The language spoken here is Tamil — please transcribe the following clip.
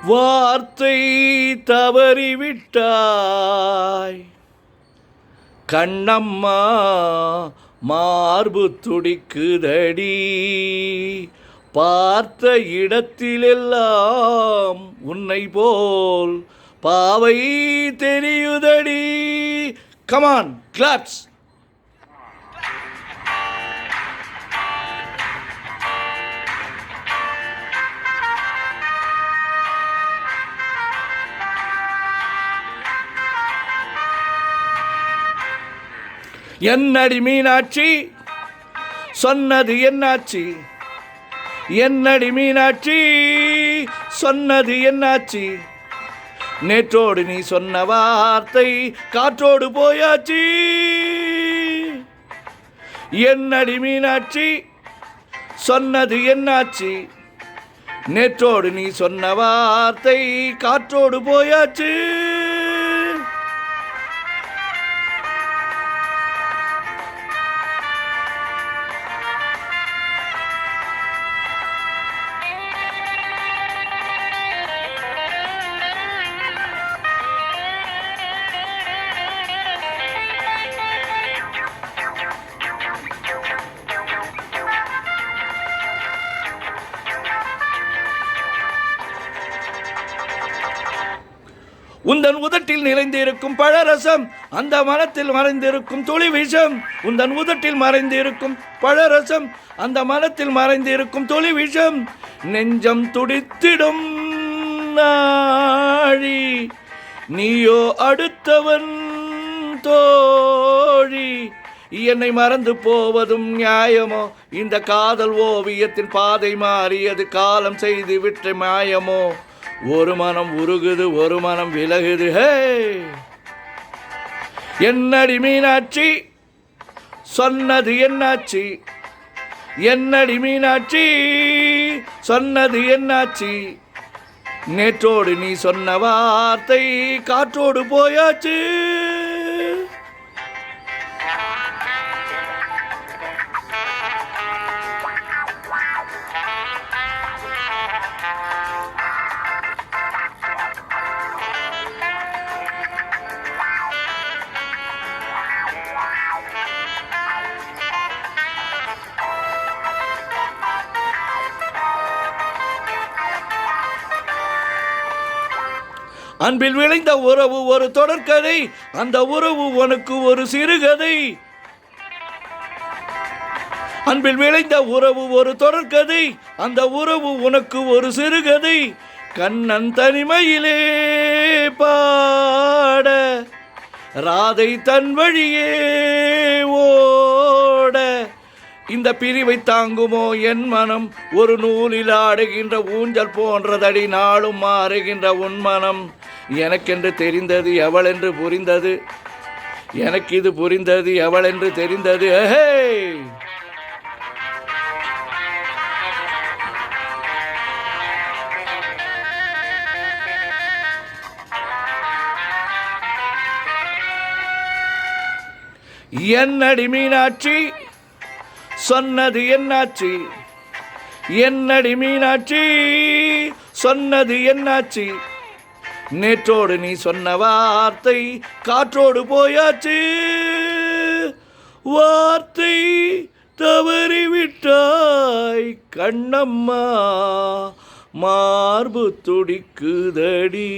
வார்த்தை தவறிவிட்டாய் கண்ணம்மா, மார்பு துடிக்குதடி, பார்த்த இடத்திலெல்லாம் உன்னை போல் பாவை தெரியுதடி. Come on claps. என்னடி மீனாட்சி சொன்னது என்னாச்சு? என்னடி மீனாட்சி சொன்னது என்னாச்சு? நேற்றோடு நீ சொன்ன வார்த்தை காற்றோடு போயாச்சு. என்னடி மீனாட்சி சொன்னது என்னாச்சு? நேற்றோடு நீ சொன்ன வார்த்தை காற்றோடு போயாச்சு. உந்தன் உதட்டில் நிறைந்திருக்கும் பழரசம், அந்த மனத்தில் மறைந்திருக்கும் துளி விஷம். உந்தன் உதட்டில் மறைந்திருக்கும் பழரசம், அந்த மனத்தில் மறைந்திருக்கும் துளி விஷம். நெஞ்சம் துடித்திடும் நாழி, நீயோ அடுத்தவன் தோழி. என்னை மறந்து போவதும் நியாயமோ? இந்த காதல் ஓவியத்தின் பாதை மாறியது, காலம் செய்து விட்ட மாயமோ? ஒரு மனம் உருகுது, ஒரு மனம் விலகுது. ஹே, என்னடி மீனாட்சி சொன்னது என்னாச்சு? என்னடி மீனாட்சி சொன்னது என்னாச்சு? நேற்றோடு நீ சொன்ன வார்த்தை காற்றோடு போயாச்சு. அன்பில் விளைந்த உறவு ஒரு தொடர்கதை, அந்த உறவு உனக்கு ஒரு சிறுகதை. அன்பில் விளைந்த உறவு ஒரு தொடர்கதை, அந்த உறவு உனக்கு ஒரு சிறுகதை. கண்ணன் தனிமையிலே பாட, ராதை தன் வழியே ஓட. இந்த பிரிவை தாங்குமோ என் மனம்? ஒரு நூலில் ஆடுகின்ற ஊஞ்சல் போன்றதடி, நாளும் மாறுகின்ற உன் மனம். எனக்கென்று தெரிந்தது எவளென்று புரிந்தது, எனக்கு இது புரிந்தது எவளென்று தெரிந்தது. என்னடி மீனாட்சி சொன்னது என்னாச்சு? என்னடி மீனாட்சி சொன்னது என்னாச்சு? நேற்றோடு நீ சொன்ன வார்த்தை காற்றோடு போயாச்சு. வார்த்தை தவறிவிட்டாய் கண்ணம்மா, மார்பு துடிக்குதடி.